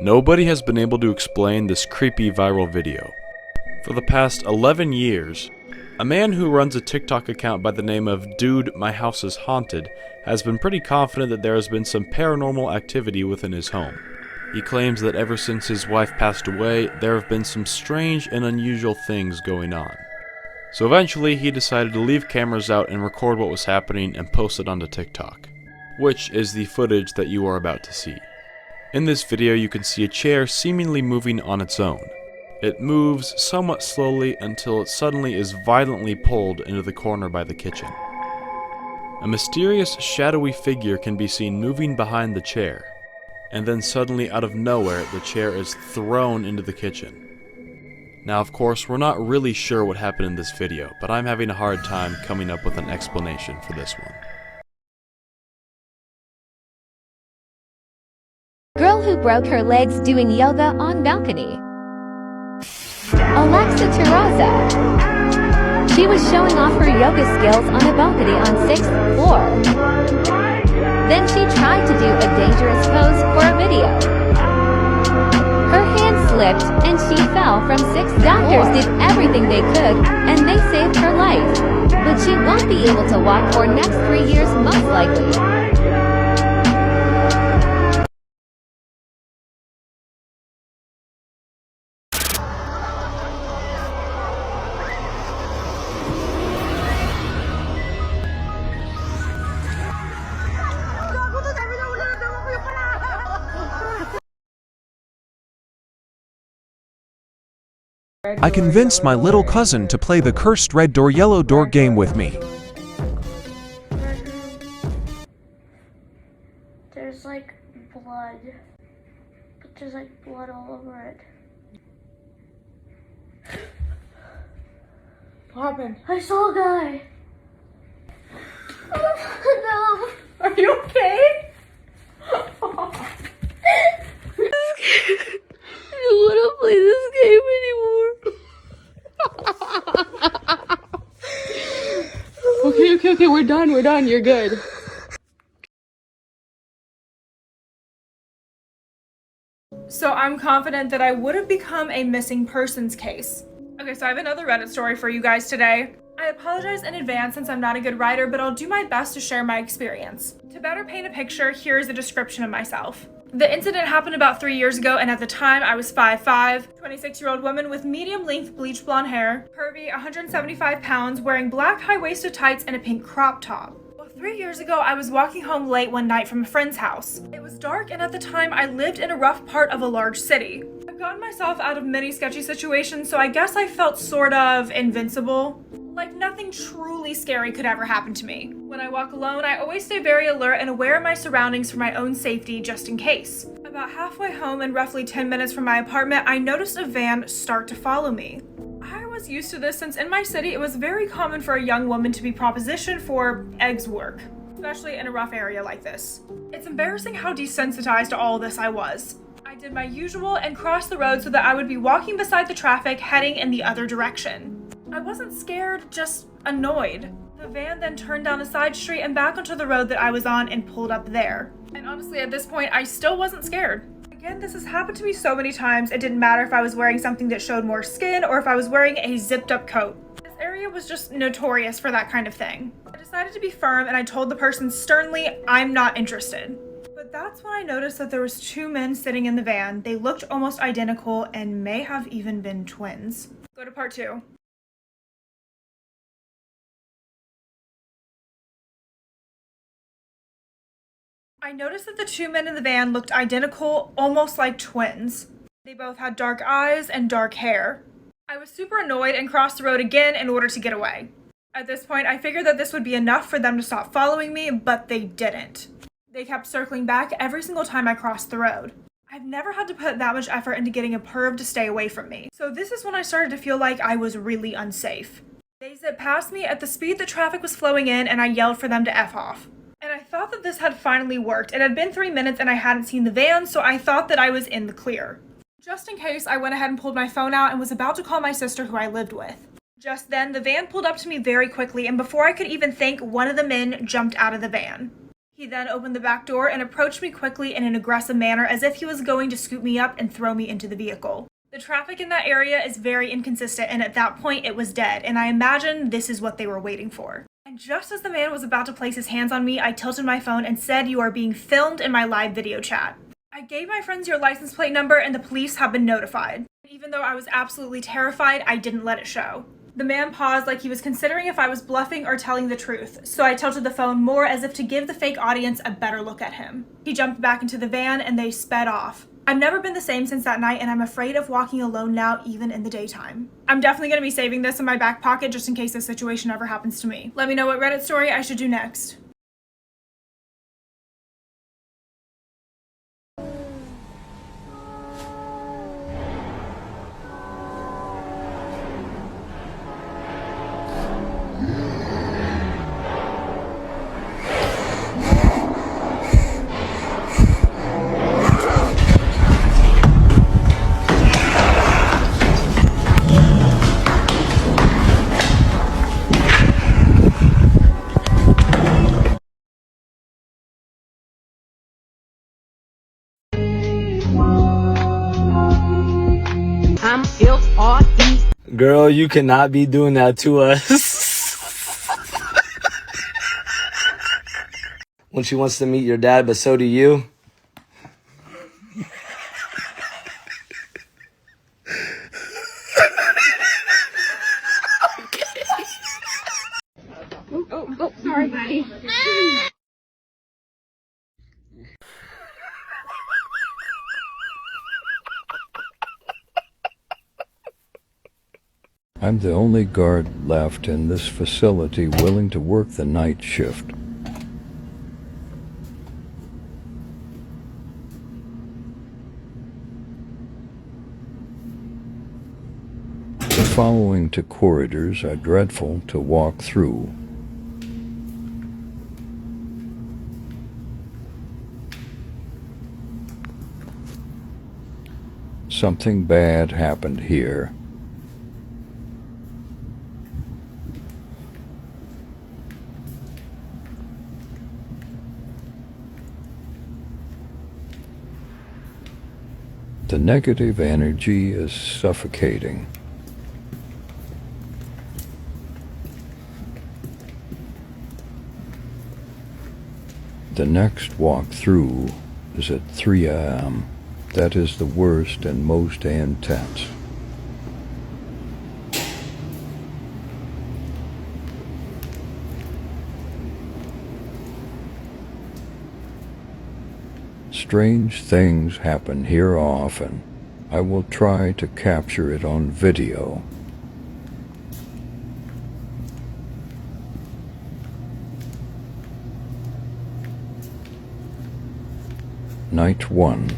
Nobody has been able to explain this creepy viral video. For the past 11 years, a man who runs a TikTok account by the name of Dude My House is Haunted has been pretty confident that there has been some paranormal activity within his home. He claims that ever since his wife passed away, there have been some strange and unusual things going on. So eventually, he decided to leave cameras out and record what was happening and post it onto TikTok, which is the footage that you are about to see. In this video, you can see a chair seemingly moving on its own. It moves somewhat slowly until it suddenly is violently pulled into the corner by the kitchen. A mysterious, shadowy figure can be seen moving behind the chair, and then suddenly out of nowhere, the chair is thrown into the kitchen. Now, of course, we're not really sure what happened in this video, but I'm having a hard time coming up with an explanation for this one. Girl who broke her legs doing yoga on balcony. Alexa Terraza. She was showing off her yoga skills on a balcony on 6th floor. Then she tried to do a dangerous pose for a video. Her hand slipped and she fell from 6th floor. Doctors did everything they could and they saved her life. But she won't be able to walk for next 3 years most likely. I convinced my little cousin to play the cursed red door yellow door game with me. There's like blood, but there's like blood all over it. What happened? I saw a guy. No. Are you okay? I don't want to play this game anymore. Okay, we're done, you're good. So I'm confident that I would have become a missing persons case. Okay, so I have another Reddit story for you guys today. I apologize in advance since I'm not a good writer, but I'll do my best to share my experience. To better paint a picture, here is a description of myself. The incident happened about 3 years ago, and at the time I was 5'5", 26-year-old woman with medium-length bleach blonde hair, curvy, 175 pounds, wearing black high-waisted tights and a pink crop top. Well, 3 years ago, I was walking home late one night from a friend's house. It was dark, and at the time, I lived in a rough part of a large city. I've gotten myself out of many sketchy situations, so I guess I felt sort of invincible. Like nothing truly scary could ever happen to me. When I walk alone, I always stay very alert and aware of my surroundings for my own safety, just in case. About halfway home and roughly 10 minutes from my apartment, I noticed a van start to follow me. I was used to this since in my city, it was very common for a young woman to be propositioned for eggs work, especially in a rough area like this. It's embarrassing how desensitized to all this I was. I did my usual and crossed the road so that I would be walking beside the traffic heading in the other direction. I wasn't scared, just annoyed. The van then turned down a side street and back onto the road that I was on and pulled up there. And honestly, at this point, I still wasn't scared. Again, this has happened to me so many times, it didn't matter if I was wearing something that showed more skin or if I was wearing a zipped up coat. This area was just notorious for that kind of thing. I decided to be firm and I told the person sternly, I'm not interested. But that's when I noticed that there was 2 men sitting in the van. They looked almost identical and may have even been twins. Go to part 2. I noticed that the 2 men in the van looked identical, almost like twins. They both had dark eyes and dark hair. I was super annoyed and crossed the road again in order to get away. At this point, I figured that this would be enough for them to stop following me, but they didn't. They kept circling back every single time I crossed the road. I've never had to put that much effort into getting a perv to stay away from me. So this is when I started to feel like I was really unsafe. They zipped past me at the speed the traffic was flowing in and I yelled for them to F off. And I thought that this had finally worked. It had been 3 minutes and I hadn't seen the van, so I thought that I was in the clear. Just in case, I went ahead and pulled my phone out and was about to call my sister who I lived with. Just then, the van pulled up to me very quickly, and before I could even think, one of the men jumped out of the van. He then opened the back door and approached me quickly in an aggressive manner as if he was going to scoop me up and throw me into the vehicle. The traffic in that area is very inconsistent, and at that point it was dead, and I imagine this is what they were waiting for. And just as the man was about to place his hands on me, I tilted my phone and said, "You are being filmed in my live video chat." I gave my friends your license plate number and the police have been notified. Even though I was absolutely terrified, I didn't let it show. The man paused like he was considering if I was bluffing or telling the truth, so I tilted the phone more as if to give the fake audience a better look at him. He jumped back into the van and they sped off. I've never been the same since that night, and I'm afraid of walking alone now, even in the daytime. I'm definitely going to be saving this in my back pocket just in case this situation ever happens to me. Let me know what Reddit story I should do next. I'm F-R-E. Girl, you cannot be doing that to us. When she wants to meet your dad, but so do you. Oh, sorry, buddy. I'm the only guard left in this facility willing to work the night shift. The following two corridors are dreadful to walk through. Something bad happened here. The negative energy is suffocating. The next walk through is at 3 a.m. That is the worst and most intense. Strange things happen here often. I will try to capture it on video. Night 1.